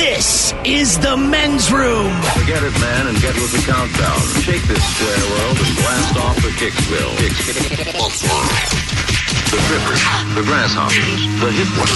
This is the men's room. Forget it, man, and get with the countdown. Shake this square world and blast off for Kicksville. The trippers, the grasshoppers, the hip ones,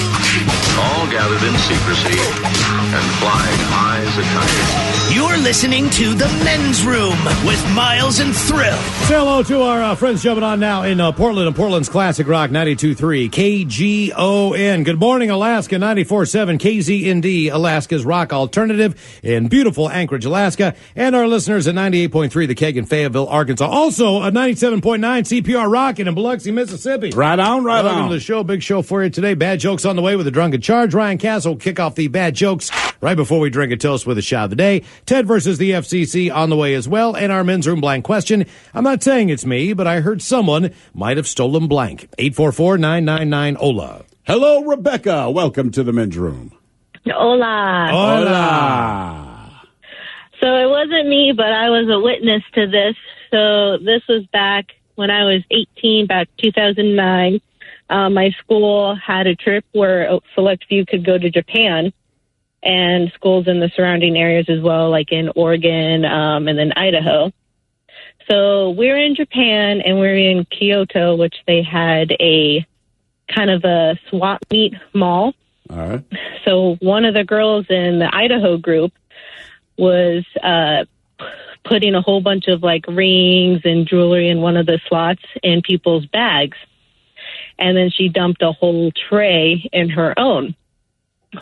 all gathered in secrecy and flying high as a kite. You're listening to the men's room with Miles and Thrill. Say hello to our friends jumping on now in Portland and Portland's Classic Rock 92.3 KGON. Good morning, Alaska 94.7 KZND, Alaska's rock alternative in beautiful Anchorage, Alaska. And our listeners at 98.3 The Keg in Fayetteville, Arkansas. Also at 97.9 CPR Rockin' in Biloxi, Mississippi. Right on, right Welcome on. to the show. Big show for you today. Bad jokes on the way with a drunken charge. Ryan Castle will kick off the bad jokes right before we drink a toast with a shot of the day. Ted versus the FCC on the way as well. And our men's room blank question. I'm not saying it's me, but I heard someone might have stolen blank. 844-999-OLA. Hello, Rebecca. Welcome to the men's room. Hola. Hola. So it wasn't me, but I was a witness to this. So this was back when I was 18, back 2009. My school had a trip where a select few could go to Japan, and schools in the surrounding areas as well, like in Oregon and then Idaho. So we're in Japan, and we're in Kyoto, which they had a kind of a swap meet mall. All right. So one of the girls in the Idaho group was putting a whole bunch of like rings and jewelry in one of the slots in people's bags. And then she dumped a whole tray in her own.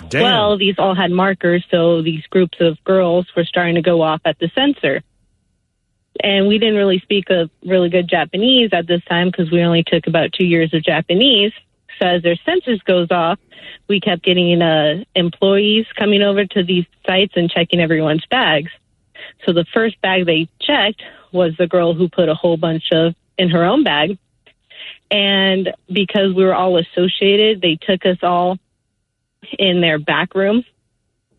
Damn. Well, these all had markers, so these groups of girls were starting to go off at the sensor. And we didn't really speak a really good Japanese at this time because we only took about 2 years of Japanese. So as their sensors goes off, we kept getting employees coming over to these sites and checking everyone's bags. So the first bag they checked was the girl who put a whole bunch of in her own bag. And because we were all associated, they took us all in their back room,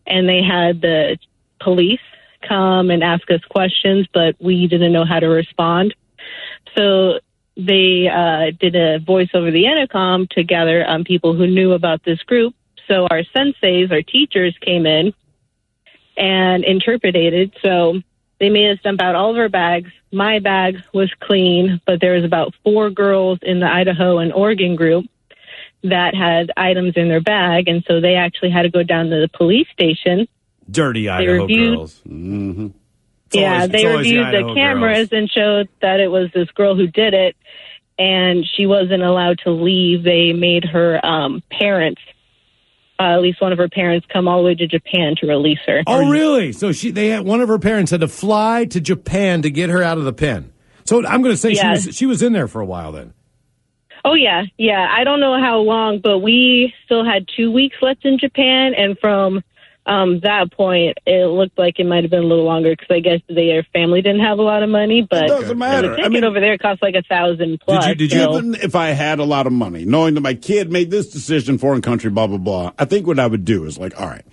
and they had the police come and ask us questions, but we didn't know how to respond. So they did a voice over the intercom to gather people who knew about this group. So our senseis, our teachers, came in and interpreted. So they made us dump out all of our bags. My bag was clean, but there was about 4 girls in the Idaho and Oregon group that had items in their bag, and so they actually had to go down to the police station. Dirty Idaho girls. Mm-hmm. They reviewed the cameras and showed that it was this girl who did it, and she wasn't allowed to leave. They made her parents, at least one of her parents, come all the way to Japan to release her. Oh, really? So one of her parents had to fly to Japan to get her out of the pen. So I'm going to say she was in there for a while then. Oh, yeah. Yeah. I don't know how long, but we still had 2 weeks left in Japan. And from that point, it looked like it might have been a little longer because I guess their family didn't have a lot of money. But It doesn't matter. The ticket over there cost like $1,000 plus. Did you even if I had a lot of money, knowing that my kid made this decision, foreign country, blah, blah, blah, I think what I would do is like, all right,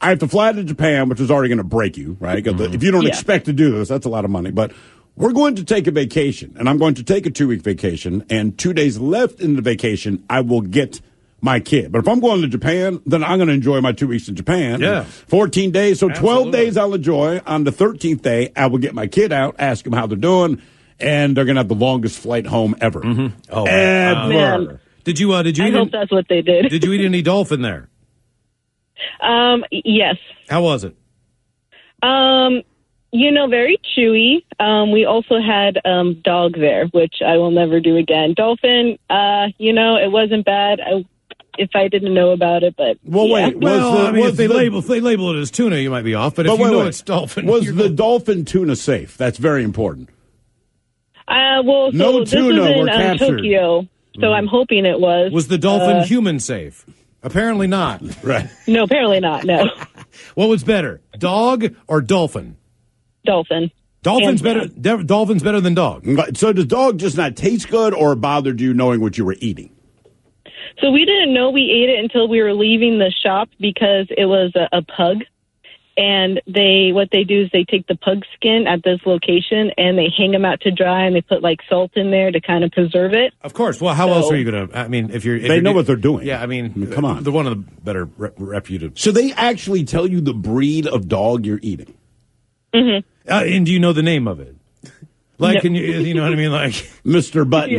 I have to fly to Japan, which is already going to break you, right? If you don't expect to do this, that's a lot of money. But we're going to take a vacation, and I'm going to take a 2-week vacation, and 2 days left in the vacation, I will get my kid. But if I'm going to Japan, then I'm going to enjoy my 2 weeks in Japan. Yeah. 14 days, so 12 Absolutely. days I'll enjoy. On the 13th day, I will get my kid out, ask them how they're doing, and they're going to have the longest flight home ever. Mm-hmm. Oh, ever. Man. Did you I hope that's what they did. Did you eat any dolphin there? Yes. How was it? Very chewy. We also had dog there, which I will never do again. Dolphin, it wasn't bad if I didn't know about it, but wait. If they label it as tuna, you might be off. But if you know it's dolphin, was the dolphin tuna safe? That's very important. No tuna this was were in captured. Tokyo, so I'm hoping it was. Was the dolphin human safe? Apparently not. Right. No, apparently not. No. What was better, dog or dolphin? Dolphin. Dolphin's better than dog. So does dog just not taste good, or bothered you knowing what you were eating? So we didn't know we ate it until we were leaving the shop because it was a pug. And what they do is they take the pug skin at this location and they hang them out to dry, and they put like salt in there to kind of preserve it. Of course. Well, how else are you going to? I mean, if they know what they're doing. Yeah, I mean, come on. They're one of the better reputed. So they actually tell you the breed of dog you're eating. Mm-hmm. And do you know the name of it? Like, No. can you know what I mean? Like Mr. Buttons.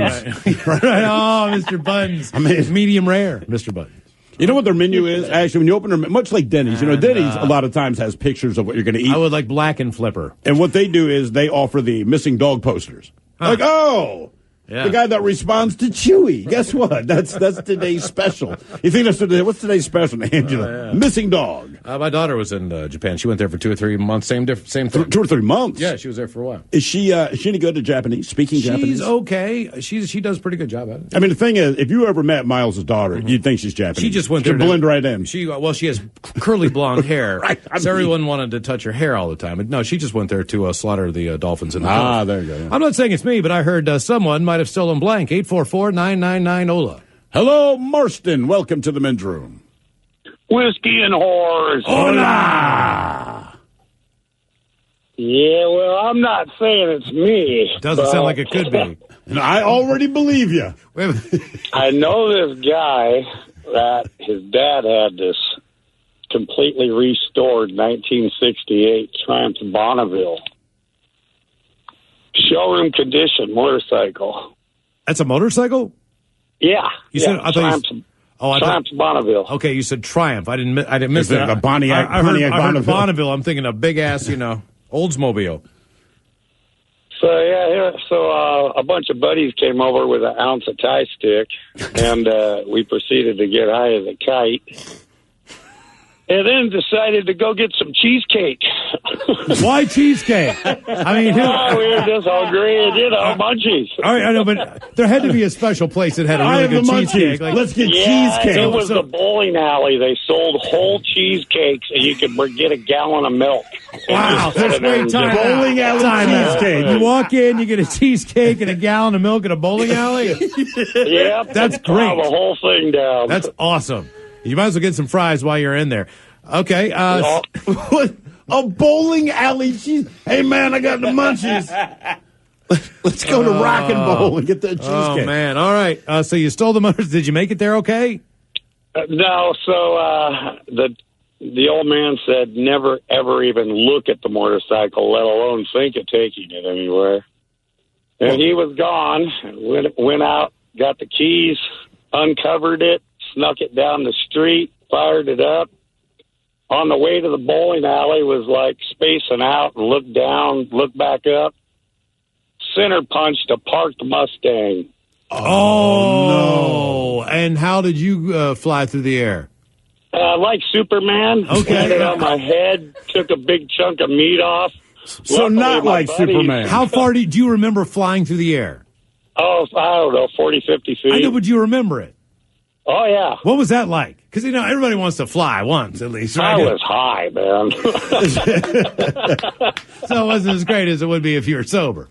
Yeah. right. Oh, Mr. Buttons. I mean, it's medium rare, Mr. Buttons. You know what their menu is? Actually, when you open their, much like Denny's, Denny's a lot of times has pictures of what you're going to eat. I would like black and flipper. And what they do is they offer the missing dog posters. Like, the guy that responds to Chewy. Guess what? That's today's special. You think that's today? What's today's special? Angela, missing dog. My daughter was in Japan. She went there for 2 or 3 months. Same thing. 2 or 3 months. Yeah, she was there for a while. Is she any good at Japanese? Speaking Japanese? She's okay. She does a pretty good job at it. I mean, the thing is, if you ever met Miles' daughter, you'd think she's Japanese. She just went She'd there. blend right in. She has curly blonde hair. Right. So everyone wanted to touch her hair all the time. But no, she just went there to slaughter the dolphins in the Gulf. There you go. Yeah. I'm not saying it's me, but I heard someone might have stolen blank. 844-999-OLA. Hello, Marston. Welcome to the men's room. Whiskey and whores. Hola! Yeah, well, I'm not saying it's me. Doesn't sound like it could be. And I already believe you. Wait a minute. I know this guy that his dad had this completely restored 1968 Triumph Bonneville. Showroom condition motorcycle. That's a motorcycle? Yeah. You said I thought Triumph Bonneville. Okay, you said Triumph. I didn't miss that. The Pontiac, I heard Bonneville. Bonneville. I'm thinking a big ass, Oldsmobile. So a bunch of buddies came over with an ounce of tie stick, and we proceeded to get high as a kite. And then decided to go get some cheesecake. Why cheesecake? I mean, we were just hungry and, munchies. All right, I know, but there had to be a special place that had a really good cheesecake. Like, let's get Yeah, cheesecake. it was the bowling alley. They sold whole cheesecakes, and you could get a gallon of milk. wow, that's great time. Bowling alley cheesecake. You walk in, you get a cheesecake and a gallon of milk in a bowling alley? Yep. That's great. The whole thing down. That's awesome. You might as well get some fries while you're in there. Okay. What? A bowling alley cheese. Hey, man, I got the munchies. Let's go to Rock and Bowl and get that cheesecake. Oh, man. All right. So you stole the motors. Did you make it there okay? No, so the old man said never, ever even look at the motorcycle, let alone think of taking it anywhere. And he was gone, went out, got the keys, uncovered it, snuck it down the street, fired it up. On the way to the bowling alley was like spacing out and looked down, looked back up. Center punched a parked Mustang. Oh, no. And how did you fly through the air? Like Superman. Okay. Landed on my head, took a big chunk of meat off. So Luckily, not my like buddies- Superman. How far do you remember flying through the air? Oh, I don't know, 40, 50 feet. I know, but you remember it. Oh, yeah. What was that like? Because, everybody wants to fly once, at least. Right? I was high, man. So it wasn't as great as it would be if you were sober.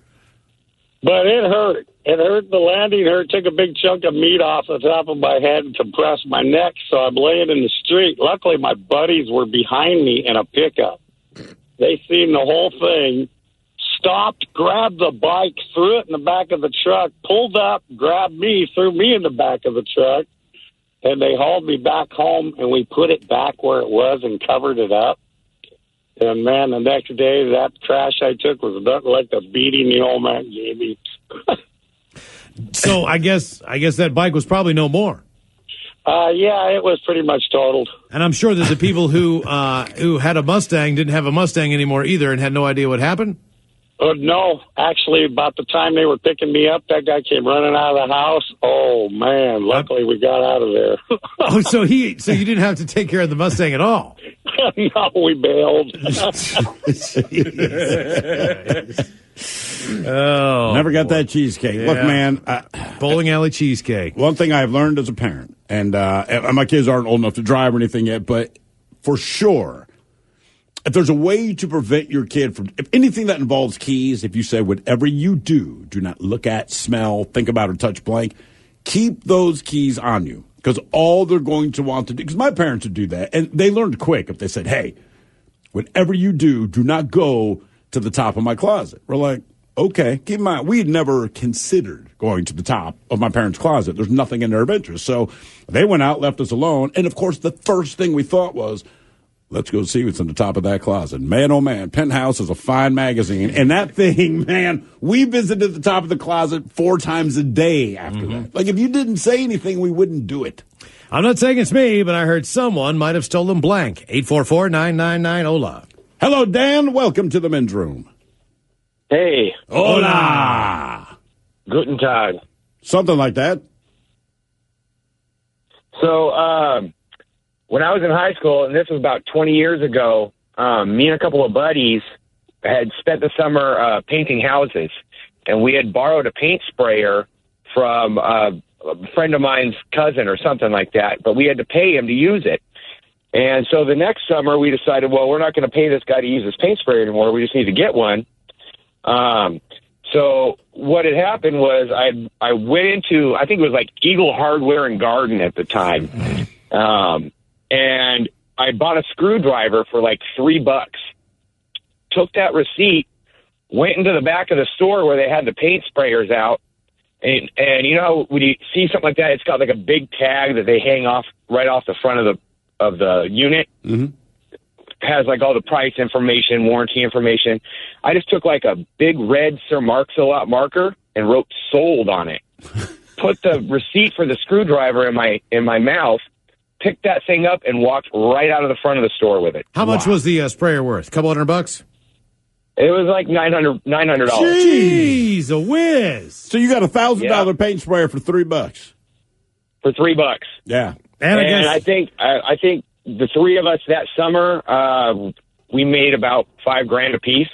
But it hurt. It hurt. The landing hurt. Took a big chunk of meat off the top of my head and compressed my neck, so I'm laying in the street. Luckily, my buddies were behind me in a pickup. They seen the whole thing, stopped, grabbed the bike, threw it in the back of the truck, pulled up, grabbed me, threw me in the back of the truck, and they hauled me back home, and we put it back where it was and covered it up. And, man, the next day, that crash I took was nothing like the beating the old man gave me. So I guess that bike was probably no more. Yeah, it was pretty much totaled. And I'm sure that the people who had a Mustang didn't have a Mustang anymore either and had no idea what happened? No, actually, about the time they were picking me up, that guy came running out of the house. Oh, man, luckily we got out of there. Oh, so you didn't have to take care of the Mustang at all? No, we bailed. Oh, Never got that cheesecake. Yeah. Look, man, bowling alley cheesecake. one thing I've learned as a parent, and my kids aren't old enough to drive or anything yet, but for sure, if there's a way to prevent your kid from, if anything that involves keys, if you say whatever you do not look at, smell, think about, or touch blank, keep those keys on you. Because all they're going to want to do, because my parents would do that, and they learned quick if they said, hey, whatever you do not go to the top of my closet. We're like, okay. Keep in mind, we had never considered going to the top of my parents' closet. There's nothing in their interest. So they went out, left us alone. And, of course, the first thing we thought was, let's go see what's in the top of that closet. Man, oh, man, Penthouse is a fine magazine. And that thing, man, we visited the top of the closet 4 times a day after that. Like, if you didn't say anything, we wouldn't do it. I'm not saying it's me, but I heard someone might have stolen blank. 844-999-OLA. Hello, Dan. Welcome to the men's room. Hey. Hola. Guten Tag. Something like that. So, when I was in high school, and this was about 20 years ago, me and a couple of buddies had spent the summer painting houses, and we had borrowed a paint sprayer from a friend of mine's cousin or something like that, but we had to pay him to use it. And so the next summer, we decided, well, we're not going to pay this guy to use his paint sprayer anymore. We just need to get one. So what had happened was I went into, I think it was like Eagle Hardware and Garden at the time. And I bought a screwdriver for like $3. Took that receipt, went into the back of the store where they had the paint sprayers out. And you know, when you see something like that, it's got like a big tag that they hang off right off the front of the unit. Mm-hmm. Has like all the price information, warranty information. I just took like a big red Sir Marks-a-Lot marker and wrote "sold" on it. Put the receipt for the screwdriver in my mouth, picked that thing up, and walked right out of the front of the store with it. How much was the sprayer worth? A couple $100? It was like $900. Jeez, a whiz! So you got $1,000 paint sprayer for $3. For $3. Yeah, and I think the three of us that summer, we made about $5,000 a piece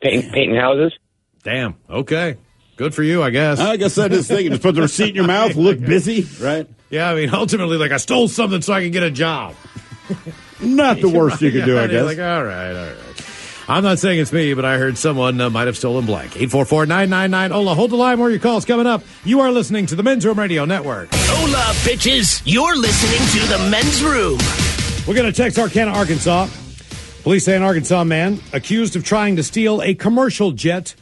painting houses. Damn. Okay. Good for you, I guess. I guess that is thinking. Just put the receipt in your mouth, look busy, right? Yeah, I mean, ultimately, like, I stole something so I can get a job. Not the worst you could do, I guess. Like, all right. I'm not saying it's me, but I heard someone might have stolen blank. 844-999-OLA. Hold the line, more of your calls coming up. You are listening to the Men's Room Radio Network. Hola, bitches. You're listening to the Men's Room. We're going to Texarkana, Arkansas. Police say an Arkansas man accused of trying to steal a commercial jet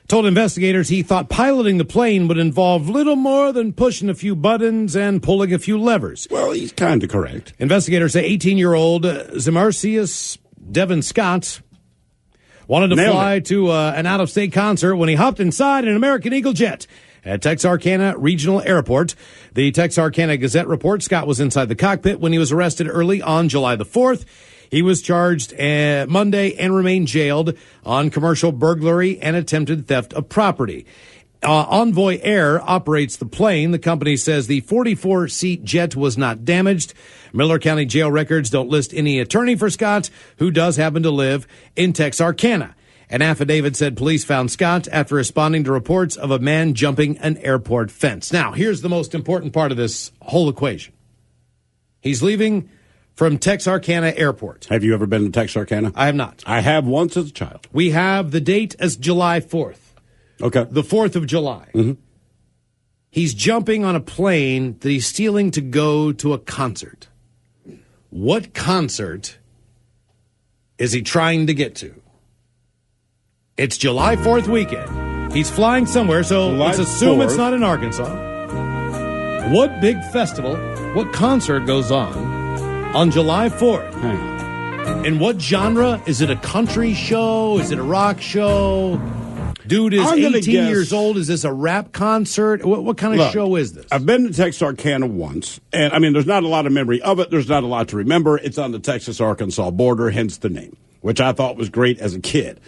told investigators he thought piloting the plane would involve little more than pushing a few buttons and pulling a few levers. Well, he's kind of correct. Investigators say 18-year-old Zamarcius Devin Scott wanted to fly to an out-of-state concert when he hopped inside an American Eagle jet at Texarkana Regional Airport. The Texarkana Gazette reports Scott was inside the cockpit when he was arrested early on July the 4th. He was charged Monday and remained jailed on commercial burglary and attempted theft of property. Envoy Air operates the plane. The company says the 44-seat jet was not damaged. Miller County jail records don't list any attorney for Scott, who does happen to live in Texarkana. An affidavit said police found Scott after responding to reports of a man jumping an airport fence. Now, here's the most important part of this whole equation. He's leaving from Texarkana Airport. Have you ever been to Texarkana? I have not. I have once as a child. We have the date as July 4th. Okay. The 4th of July. Mm-hmm. He's jumping on a plane that he's stealing to go to a concert. What concert is he trying to get to? It's July 4th weekend. He's flying somewhere, so let's assume it's not in Arkansas. What big festival, what concert goes on July 4th? And what genre? Is it a country show? Is it a rock show? Dude is 18 years old. Is this a rap concert? What kind of show is this? I've been to Texarkana once, and I mean, there's not a lot of memory of it. There's not a lot to remember. It's on the Texas-Arkansas border, hence the name, which I thought was great as a kid.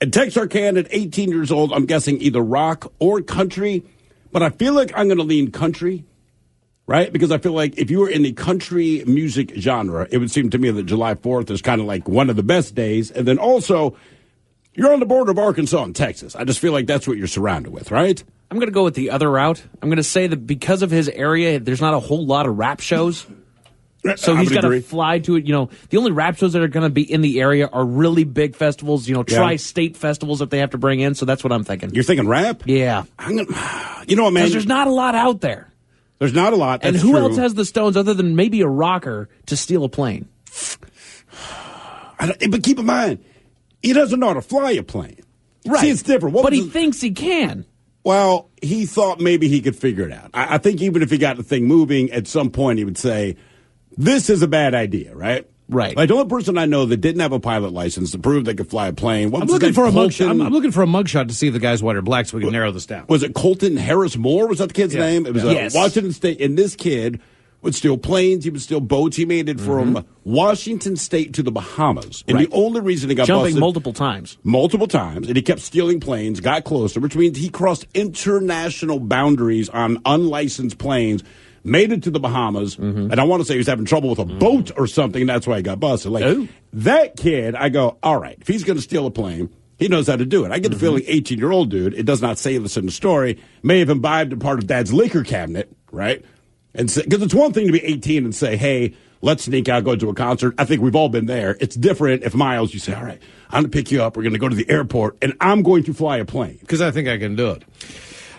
And Texarkana at 18 years old, I'm guessing either rock or country, but I feel like I'm going to lean country, right? Because I feel like if you were in the country music genre, it would seem to me that July 4th is kind of like one of the best days. And then also, you're on the border of Arkansas and Texas. I just feel like that's what you're surrounded with, right? I'm going to go with the other route. I'm going to say that because of his area, there's not a whole lot of rap shows. So he's got to fly to it. You know, the only rap shows that are going to be in the area are really big festivals, you know, tri-state festivals that they have to bring in. So that's what I'm thinking. You're thinking rap? Yeah. You know what, man? Because there's not a lot out there. There's not a lot. That's and who true. else has the stones other than maybe a rocker to steal a plane? But keep in mind, he doesn't know how to fly a plane. Right. See, it's different. But he thinks he can. Well, he thought maybe he could figure it out. I think even if he got the thing moving, at some point he would say, this is a bad idea, right? Right. Like the only person I know that didn't have a pilot license to prove they could fly a plane. I'm looking for a mugshot. I'm looking for a mugshot to see if the guy's white or black so we can narrow this down. Was it Colton Harris Moore? Was that the kid's name? It was Washington State. And this kid would steal planes. He would steal boats. He made it from Washington State to the Bahamas. And the only reason he got jumping busted, multiple times. And he kept stealing planes, got closer, which means he crossed international boundaries on unlicensed planes. Made it to the Bahamas, and I want to say he was having trouble with a boat or something, and that's why he got busted. Like, that kid, I go, all right, if he's going to steal a plane, he knows how to do it. I get the feeling 18-year-old dude, it does not say this in the story, may have imbibed a part of Dad's liquor cabinet, right? And because it's one thing to be 18 and say, hey, let's sneak out, go to a concert. I think we've all been there. It's different if, Miles, you say, all right, I'm going to pick you up. We're going to go to the airport, and I'm going to fly a plane. Because I think I can do it.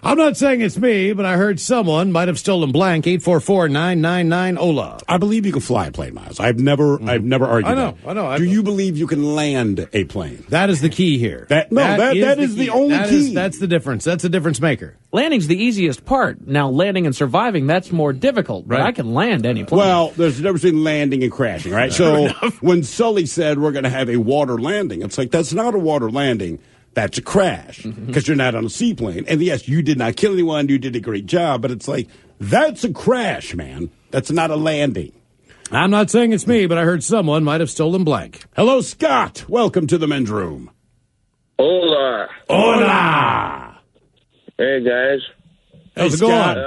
I'm not saying it's me, but I heard someone might have stolen blank. 844-999-OLA. I believe you can fly a plane, Miles. I've never argued that. I know. Do you believe you can land a plane? That is the key here. That is the only key. That's the difference. That's the difference maker. Landing's the easiest part. Now, landing and surviving, that's more difficult. But I can land any plane. Well, there's a difference between landing and crashing, right? So when Sully said we're going to have a water landing, it's like, that's not a water landing. That's a crash because you're not on a seaplane. And yes, you did not kill anyone. You did a great job. But it's like, that's a crash, man. That's not a landing. I'm not saying it's me, but I heard someone might have stolen blank. Hello, Scott. Welcome to the men's room. Hola. Hola. Hey, guys. How's it going?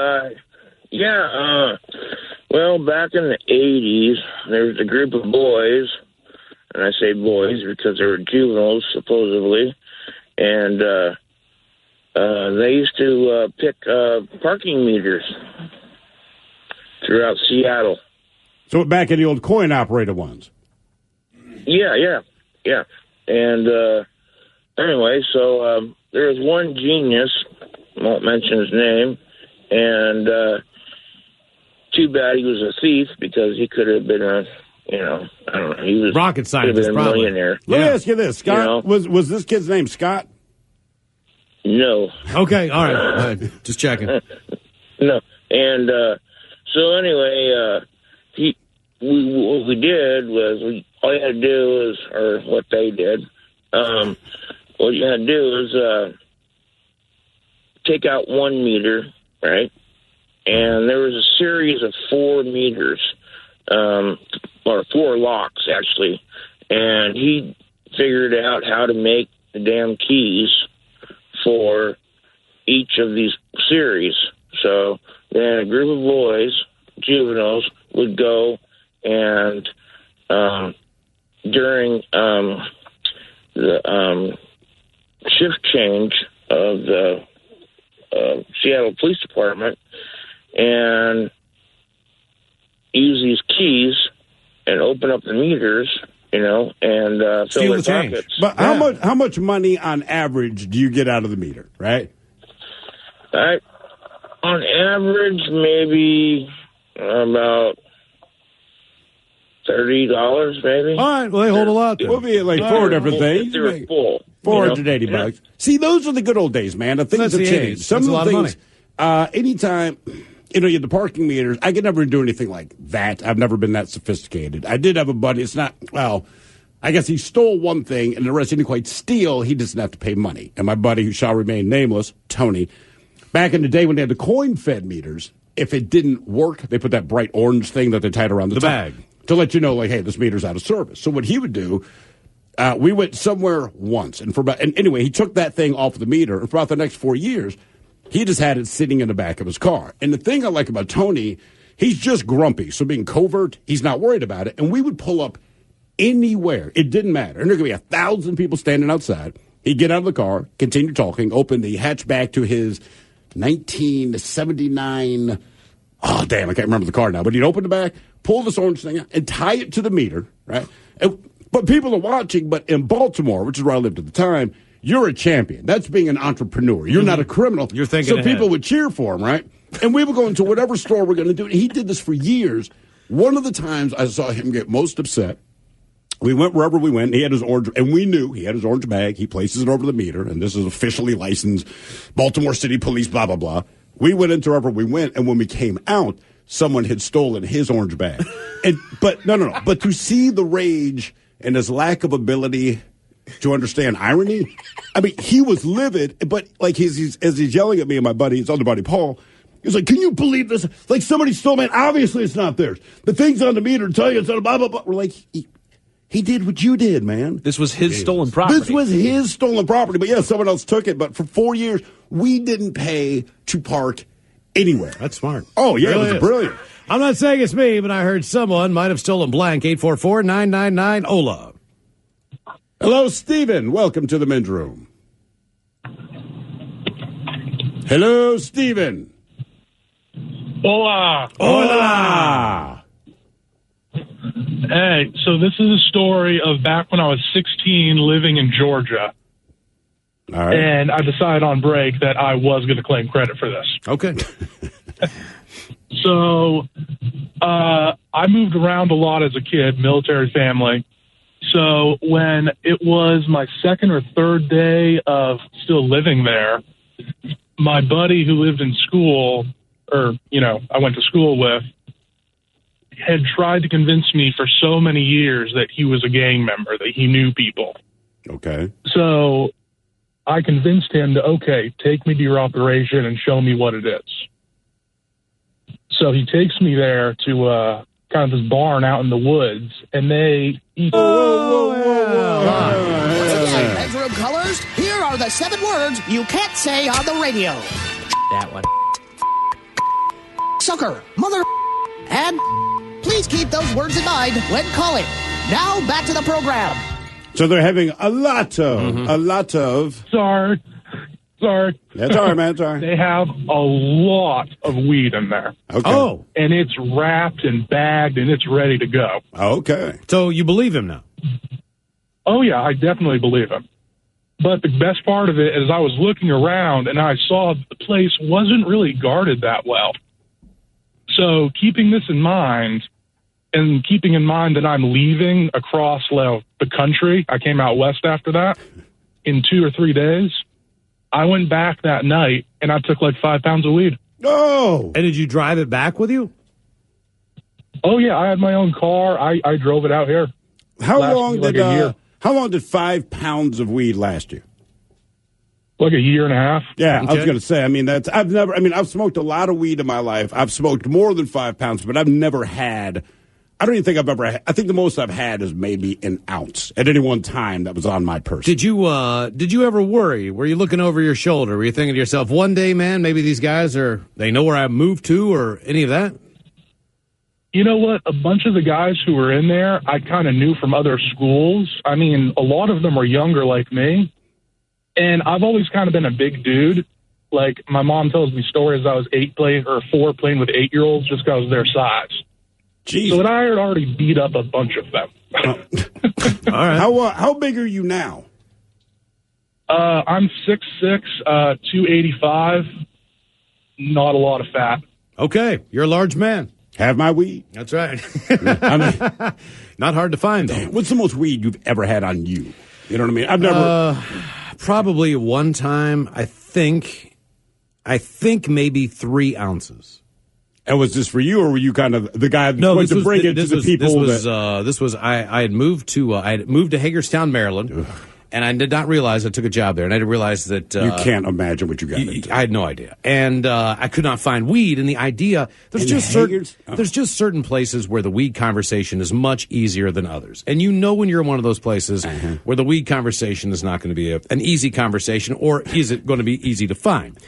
Well, back in the 80s, there was a group of boys, and I say boys because they were juveniles, supposedly, and they used to pick parking meters throughout Seattle. So back in the old coin-operated ones. Yeah. And anyway, so there was one genius, won't mention his name, and too bad he was a thief because he could have been a, I don't know, he was rocket scientist, a millionaire. Let me ask you this, Scott. Was this kid's name Scott? No. Okay, all right. Just checking. No. And so anyway, what we did was all you had to do is, or what they did, what you had to do is take out 1 meter, right? And there was a series of 4 meters, or 4 locks, actually. And he figured out how to make the damn keys for each of these series. So then a group of boys, juveniles, would go and during the shift change of the Seattle Police Department and use these keys and open up the meters, and fill their pockets. But how much money on average do you get out of the meter, right? On average, maybe about $30, maybe. All right, well, they hold a lot, then. We'll be at like 4 different things. They're full. $480. See, those are the good old days, man. The things have changed. Some of the things, anytime, you had the parking meters, I could never do anything like that. I've never been that sophisticated. I did have a buddy. It's not, I guess he stole one thing, and the rest he didn't quite steal. He doesn't have to pay money. And my buddy, who shall remain nameless, Tony, back in the day when they had the coin-fed meters, if it didn't work, they put that bright orange thing that they tied around the top bag to let you know, like, hey, this meter's out of service. So what he would do, we went somewhere once, and anyway, he took that thing off the meter, and for about the next 4 years, he just had it sitting in the back of his car. And the thing I like about Tony, he's just grumpy. So being covert, he's not worried about it. And we would pull up anywhere. It didn't matter. And there could be 1,000 people standing outside. He'd get out of the car, continue talking, open the hatchback to his 1979. Oh, damn, I can't remember the car now. But he'd open the back, pull this orange thing out, and tie it to the meter, right? But people are watching. But in Baltimore, which is where I lived at the time, you're a champion. That's being an entrepreneur. You're not a criminal. You're thinking so ahead. People would cheer for him, right? And we would go into whatever store we're going to do. He did this for years. One of the times I saw him get most upset We went wherever we went. He had his orange, and we knew he had his orange bag. He places it over the meter, and this is officially licensed Baltimore City Police, blah, blah, blah. We went into wherever we went, and when we came out, someone had stolen his orange bag. But no. But to see the rage and his lack of ability to understand irony, I mean, he was livid, but like as he's yelling at me and my buddy, his other buddy, Paul, he's like, can you believe this? Like somebody stole, man. Obviously it's not theirs. The thing's on the meter tell you it's on blah, blah, blah. We're like, he did what you did, man. This was his stolen property. This was his stolen property. But, yeah, someone else took it. But for 4 years, we didn't pay to park anywhere. That's smart. Oh, yeah, it was brilliant. I'm not saying it's me, but I heard someone might have stolen blank. 844-999-OLA. Hello, Stephen. Welcome to the men's room. Hello, Stephen. Hola. Hola. Hey, so this is a story of back when I was 16 living in Georgia. All right. And I decided on break that I was going to claim credit for this. Okay. So I moved around a lot as a kid, military family. So when it was my second or third day of still living there, my buddy who lived in school, or, I went to school with, had tried to convince me for so many years that he was a gang member, that he knew people. Okay. So I convinced him to, okay, take me to your operation and show me what it is. So he takes me there to kind of this barn out in the woods, and they eat. Men's Room Colors, here are the 7 words you can't say on the radio. That one. Sucker, mother, and please keep those words in mind when calling. Now back to the program. So they're having a lot of. Sorry. That's all right, man. It's all right. They have a lot of weed in there. Okay. Oh. And it's wrapped and bagged and it's ready to go. Okay. So you believe him now? Oh, yeah, I definitely believe him. But the best part of it is I was looking around and I saw the place wasn't really guarded that well. So keeping this in mind, and keeping in mind that I'm leaving across the country, I came out west after that, in 2 or 3 days, I went back that night, and I took like 5 pounds of weed. Oh! And did you drive it back with you? Oh, yeah, I had my own car. I drove it out here. How long did 5 pounds of weed last you? Like a year and a half. Yeah, Okay. I was going to say, I've smoked a lot of weed in my life. I've smoked more than 5 pounds, but I've never had, I don't even think I've ever had, I think the most I've had is maybe an ounce at any one time that was on my person. Did you ever worry? Were you looking over your shoulder? Were you thinking to yourself, one day, man, maybe these guys they know where I moved to or any of that? You know what? A bunch of the guys who were in there, I kind of knew from other schools. I mean, a lot of them were younger like me. And I've always kind of been a big dude. Like, my mom tells me stories. I was 4 playing with 8-year-olds just because of their size. Jeez. So I had already beat up a bunch of them. All right. How big are you now? I'm 6'6", 285. Not a lot of fat. Okay, you're a large man. Have my weed. That's right. Not hard to find, though. What's the most weed you've ever had on you? You know what I mean? I've never. Probably one time, I think maybe 3 ounces. And was this for you, or were you kind of the guy no, to bring it to the people? I had moved to Hagerstown, Maryland, and I did not realize I took a job there, and I didn't realize that you can't imagine what you got into. I had no idea, and I could not find weed. And the idea there's just certain places where the weed conversation is much easier than others, and when you're in one of those places where the weed conversation is not going to be an easy conversation, or is it going to be easy to find?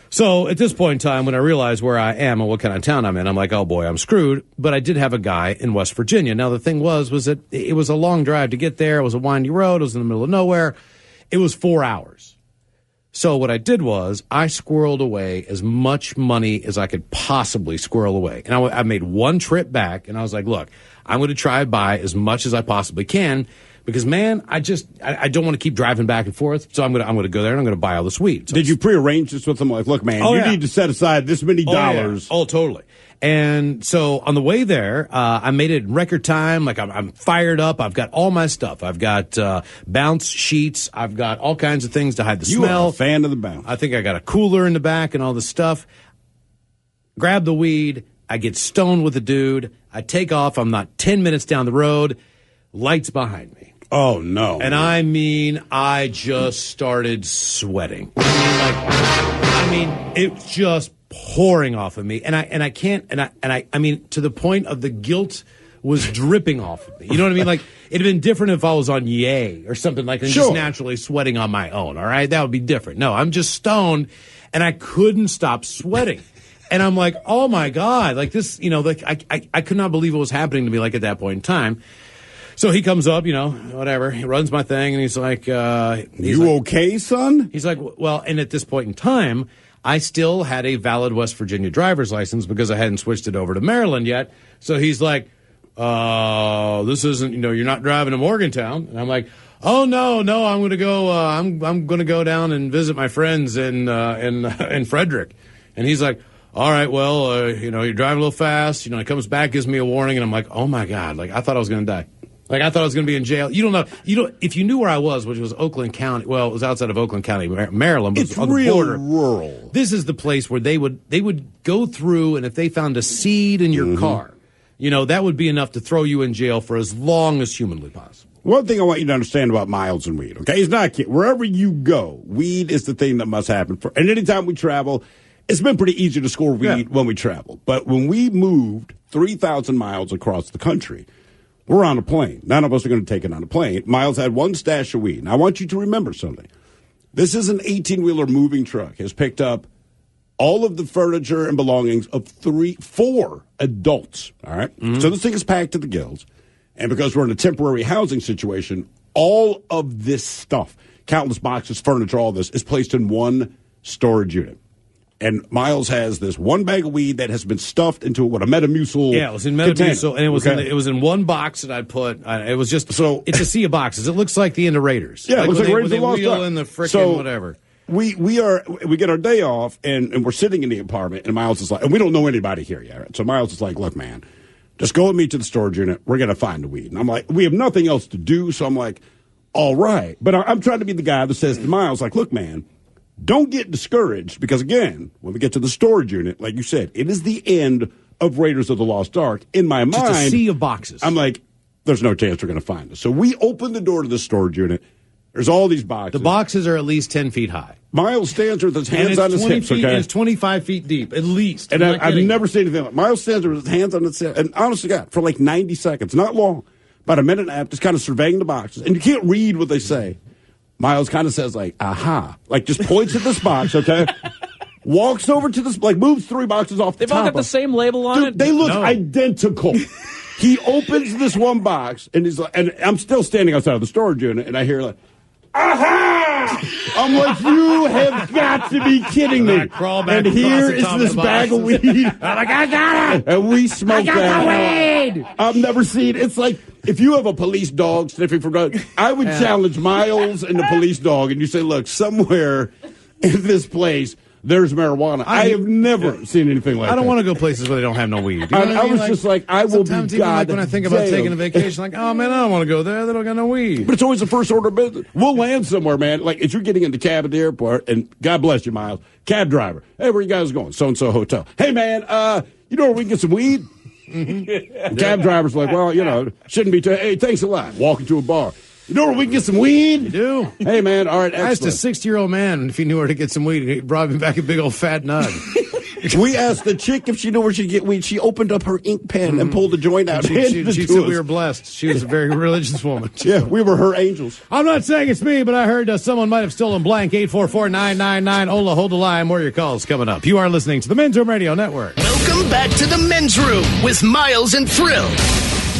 So at this point in time, when I realized where I am and what kind of town I'm in, I'm like, oh boy, I'm screwed. But I did have a guy in West Virginia. Now, the thing was that it was a long drive to get there. It was a windy road. It was in the middle of nowhere. It was 4 hours. So what I did was I squirreled away as much money as I could possibly squirrel away. And I made one trip back, and I was like, look, I'm going to try to buy as much as I possibly can. because, man, I don't want to keep driving back and forth. So I'm gonna go there and I'm gonna buy all this weed. So did you prearrange this with them? Like, look, man, you need to set aside this many dollars. Yeah. Oh, totally. And so on the way there, I made it in record time. Like I'm fired up. I've got all my stuff. I've got bounce sheets. I've got all kinds of things to hide the smell. You are a fan of the bounce. I think I got a cooler in the back and all this stuff. Grab the weed. I get stoned with the dude. I take off. I'm not 10 minutes down the road. Lights behind me. Oh, no. And I mean, I just started sweating. It's just pouring off of me, and I mean, to the point of the guilt was dripping off of me. You know what I mean? Like, it'd have been different if I was on Yay or something like that, just naturally sweating on my own. All right, that would be different. No, I'm just stoned, and I couldn't stop sweating, and I'm like, oh my god, like this, like I could not believe what was happening to me, like at that point in time. So he comes up, whatever. He runs my thing, and he's like, okay, son? He's like, well, and at this point in time, I still had a valid West Virginia driver's license because I hadn't switched it over to Maryland yet. So he's like, this isn't, you're not driving to Morgantown. And I'm like, oh, no, I'm going to go, I'm going to go down and visit my friends in Frederick. And he's like, all right, well, you're driving a little fast. He comes back, gives me a warning. And I'm like, oh my God, like I thought I was going to die. Like, I thought I was going to be in jail. You don't know. If you knew where I was, which was Oakland County, well, it was outside of Oakland County, Maryland, but it's on the real border. Rural. This is the place where they would go through, and if they found a seed in your car, that would be enough to throw you in jail for as long as humanly possible. One thing I want you to understand about Miles and weed, okay? He's not kidding. Wherever you go, weed is the thing that must happen. And anytime we travel, it's been pretty easy to score weed when we travel. But when we moved 3,000 miles across the country, we're on a plane. None of us are going to take it on a plane. Miles had one stash of weed. Now, I want you to remember something. This is an 18-wheeler moving truck. Has picked up all of the furniture and belongings of 4 adults. All right? Mm-hmm. So this thing is packed to the gills. And because we're in a temporary housing situation, all of this stuff, countless boxes, furniture, all this, is placed in one storage unit. And Miles has this one bag of weed that has been stuffed into a Metamucil. Yeah, it was in Metamucil, and it was in one box that I'd put. It was just it's a sea of boxes. It looks like the end of Raiders. Yeah, it looks like Raiders of the Lost Ark. In the frickin' whatever. We get our day off, and we're sitting in the apartment, and Miles is like, and we don't know anybody here yet. Right? So Miles is like, look, man, just go with me to the storage unit. We're gonna find the weed. And I'm like, we have nothing else to do, so I'm like, all right. But I'm trying to be the guy that says to Miles, like, look, man, don't get discouraged because, again, when we get to the storage unit, like you said, it is the end of Raiders of the Lost Ark. In my mind, just a sea of boxes. I'm like, there's no chance we're going to find us. So we open the door to the storage unit. There's all these boxes. The boxes are at least 10 feet high. Miles stands with his hands on his hips, okay? And it's 25 feet deep, at least. And I've never seen anything like Miles stands with his hands on his hips. And honestly, God, for like 90 seconds, not long, about a minute and a half, just kind of surveying the boxes. And you can't read what they say. Miles kind of says, like, aha. Like, just points at this box, okay? Walks over to this, like, moves 3 boxes off the top. They've all got the same label on it? They look identical. He opens this one box, and he's like, and I'm still standing outside of the storage unit, and I hear, like, aha! I'm like, you have got to be kidding me. Crawl back and here is this bag of weed. I'm like, I got it! And we smoke that. I got the weed! I've never seen, it's like, if you have a police dog sniffing for drugs, I would challenge Miles and the police dog, and you say, look, somewhere in this place, there's marijuana. I have never seen anything like that. I don't want to go places where they don't have no weed. You know I was just like, I will be sometimes even like when I think about taking a vacation, like, oh, man, I don't want to go there. They don't got no weed. But it's always the first order of business. We'll land somewhere, man. Like, if you're getting in the cab at the airport, and God bless you, Miles, cab driver, hey, where you guys going? So-and-so hotel. Hey, man, you know where we can get some weed? Mm-hmm. Cab driver's like, well, shouldn't be. Hey, thanks a lot. Walking to a bar. You know where we can get some weed? You do? Hey, man, all right, excellent. I asked a 60-year-old man if he knew where to get some weed. He brought me back a big old fat nug. We asked the chick if she knew where she'd get weed. She opened up her ink pen and pulled the joint out. She said we were blessed. She was a very religious woman. Yeah, we were her angels. I'm not saying it's me, but I heard someone might have stolen blank. 844-999. Ola, hold the line. More of your calls coming up. You are listening to the Men's Room Radio Network. Welcome back to the Men's Room with Miles and Thrill.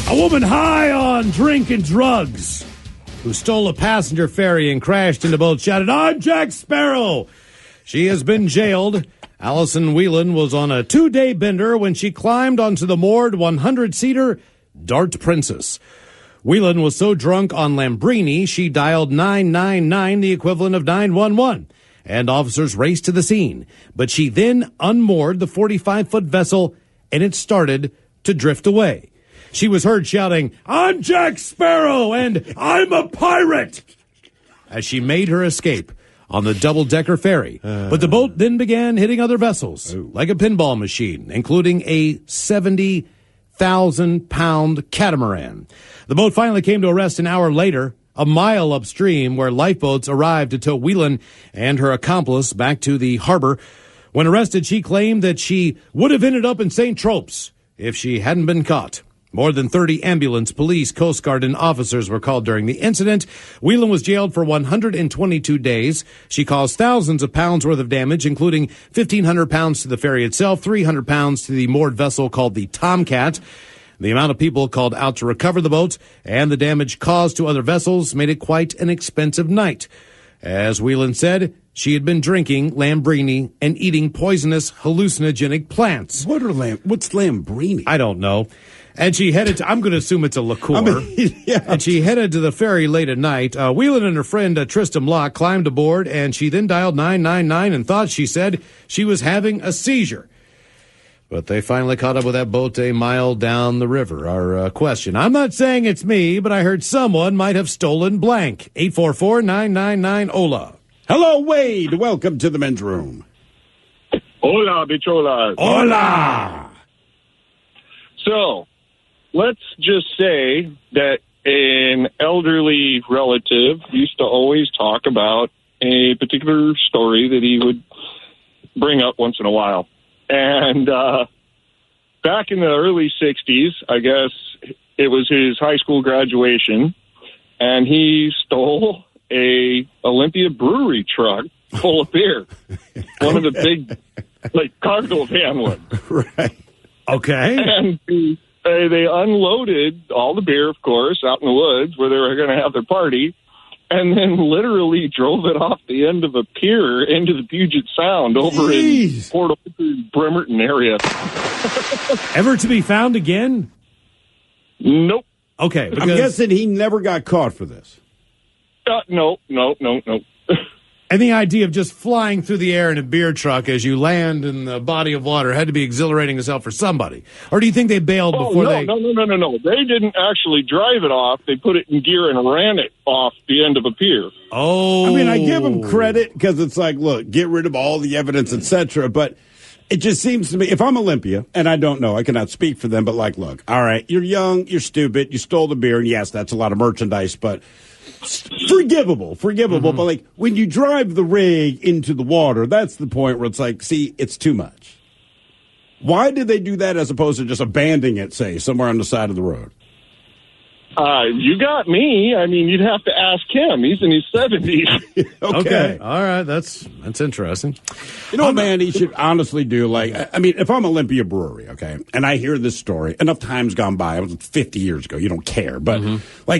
A woman high on drink and drugs who stole a passenger ferry and crashed into boats shouted, "I'm Jack Sparrow." She has been jailed. Allison Whelan was on a 2-day bender when she climbed onto the moored 100-seater Dart Princess. Whelan was so drunk on Lambrini, she dialed 999, the equivalent of 911, and officers raced to the scene. But she then unmoored the 45-foot vessel, and it started to drift away. She was heard shouting, "I'm Jack Sparrow, and I'm a pirate," as she made her escape on the double-decker ferry. But the boat then began hitting other vessels, like a pinball machine, including a 70,000-pound catamaran. The boat finally came to a rest an hour later, a mile upstream, where lifeboats arrived to tow Whelan and her accomplice back to the harbor. When arrested, she claimed that she would have ended up in St. Tropez if she hadn't been caught. More than 30 ambulance, police, Coast Guard, and officers were called during the incident. Whelan was jailed for 122 days. She caused thousands of pounds worth of damage, including 1,500 pounds to the ferry itself, 300 pounds to the moored vessel called the Tomcat. The amount of people called out to recover the boat and the damage caused to other vessels made it quite an expensive night. As Whelan said, she had been drinking Lambrini and eating poisonous hallucinogenic plants. What's Lambrini? I don't know. And she headed to, I'm going to assume it's a liqueur. Yeah. And she headed to the ferry late at night. Whelan and her friend Tristram Locke climbed aboard, and she then dialed 999 and thought, she said, she was having a seizure. But they finally caught up with that boat a mile down the river. Our question, I'm not saying it's me, but I heard someone might have stolen blank. 844-999-OLA. Hello, Wade. Welcome to the men's room. Hola, bicholas. Hola. So, let's just say that an elderly relative used to always talk about a particular story that he would bring up once in a while. And back in the early 60s, I guess it was his high school graduation, and he stole a Olympia brewery truck full of beer. One of the big, cargo van ones. Right. Okay. And they unloaded all the beer, of course, out in the woods where they were going to have their party, and then literally drove it off the end of a pier into the Puget Sound over in Port Arthur, Bremerton area. Ever to be found again? Nope. Okay. I'm guessing he never got caught for this. No. And the idea of just flying through the air in a beer truck as you land in the body of water had to be exhilarating as hell for somebody. Or do you think they bailed before they... No. They didn't actually drive it off. They put it in gear and ran it off the end of a pier. Oh. I mean, I give them credit because it's like, look, get rid of all the evidence, etc. But it just seems to me, if I'm Olympia, and I don't know, I cannot speak for them, but look, all right, you're young, you're stupid, you stole the beer, and yes, that's a lot of merchandise, but... Forgivable, but when you drive the rig into the water, that's the point where it's like, see, it's too much. Why did they do that as opposed to just abandoning it, say, somewhere on the side of the road? You got me. I mean, you'd have to ask him. He's in his 70s. Okay. All right. That's interesting. You know what, man, he should honestly do, if I'm Olympia Brewery, okay, and I hear this story, enough time's gone by, it was 50 years ago, you don't care, but,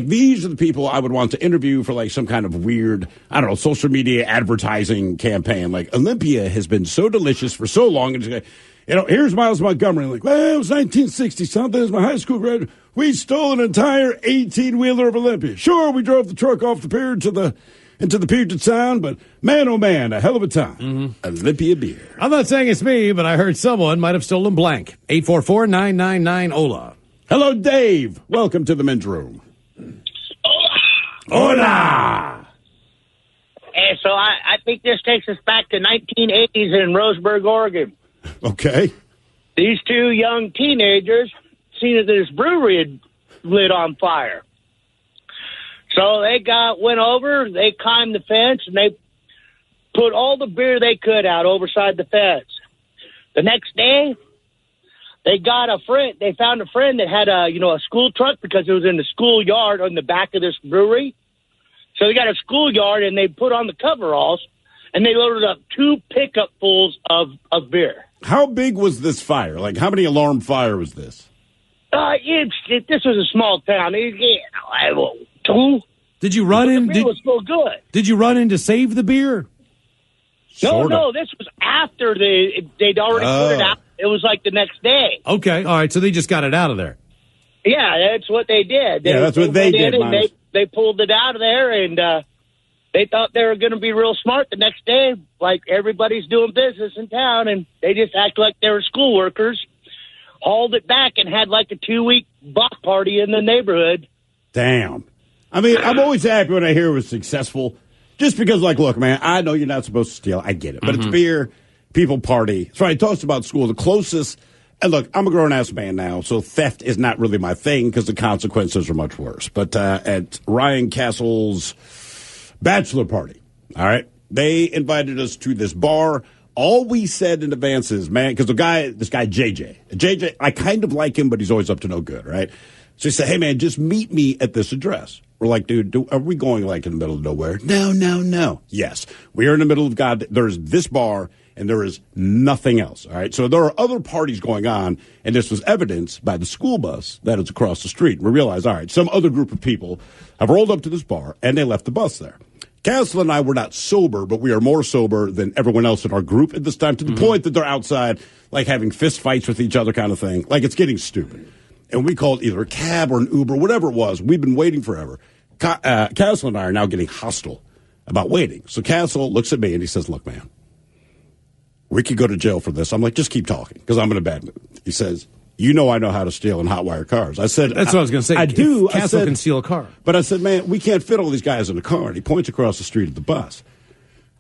these are the people I would want to interview for, some kind of weird, I don't know, social media advertising campaign. Olympia has been so delicious for so long, and it's here's Miles Montgomery, it was 1960-something, it was my high school graduate. We stole an entire 18-wheeler of Olympia. Sure, we drove the truck off the pier into the Puget Sound, but man, oh man, a hell of a time. Olympia beer. I'm not saying it's me, but I heard someone might have stolen blank. 844-999-OLA. Hello, Dave. Welcome to the men's room. Hola. Hey, so I think this takes us back to 1980s in Roseburg, Oregon. Okay. These two young teenagers seen that this brewery had lit on fire. So they went over, they climbed the fence, and they put all the beer they could out overside the fence. The next day, they found a friend that had a school truck because it was in the schoolyard on the back of this brewery. So they got a schoolyard, and they put on the coveralls, and they loaded up 2 pickup fulls of beer. How big was this fire? How many alarm fire was this? This was a small town. 2. Did you run in? The beer was so good. Did you run in to save the beer? No. This was after they'd already put it out. It was the next day. Okay, all right. So they just got it out of there. Yeah, that's what they did. That's what they did. They pulled it out of there, and they thought they were going to be real smart the next day, like everybody's doing business in town, and they just act like they were school workers, hauled it back, and had like a 2-week block party in the neighborhood. Damn. I mean, I'm always happy when I hear it was successful, just because, like, look, man, I know you're not supposed to steal. I get it. But it's beer, people party. So I talked about school. The closest, and look, I'm a grown-ass man now, so theft is not really my thing because the consequences are much worse. But at Ryan Castle's bachelor party, all right, they invited us to this bar. All we said in advance is, man, because this guy, JJ, I kind of like him, but he's always up to no good, right? So he said, hey, man, just meet me at this address. We're like, dude, are we going like in the middle of nowhere? No. Yes, we are in the middle of God. There's this bar, and there is nothing else, all right? So there are other parties going on, and this was evidenced by the school bus that is across the street. We realized, all right, some other group of people have rolled up to this bar, and they left the bus there. Castle and I were not sober, but we are more sober than everyone else in our group at this time, to the point that they're outside, like, having fist fights with each other kind of thing. Like, it's getting stupid. And we called either a cab or an Uber, whatever it was. We've been waiting forever. Castle and I are now getting hostile about waiting. So Castle looks at me and he says, look, man, we could go to jail for this. I'm like, just keep talking because I'm in a bad mood. He says, you know I know how to steal and hotwire cars. I said, that's what I was going to say. I do. Castle can steal a car. But I said, man, we can't fit all these guys in a car. And he points across the street at the bus.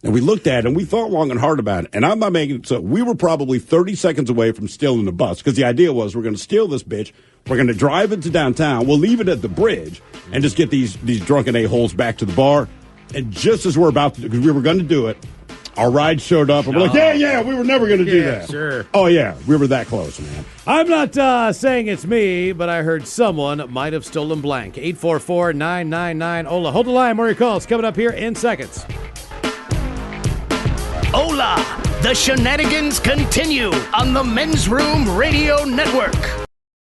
And we looked at it, and we thought long and hard about it. And I'm not making it so. We were probably 30 seconds away from stealing the bus because the idea was we're going to steal this bitch. We're going to drive it to downtown. We'll leave it at the bridge and just get these drunken a-holes back to the bar. And just as we're about to, because we were going to do it, our ride showed up, and we're like, yeah, we were never going to do that. Sure. Oh, yeah, we were that close, man. I'm not saying it's me, but I heard someone might have stolen blank. 844-999-OLA. Hold the line, more your calls coming up here in seconds. Hola! The shenanigans continue on the Men's Room Radio Network.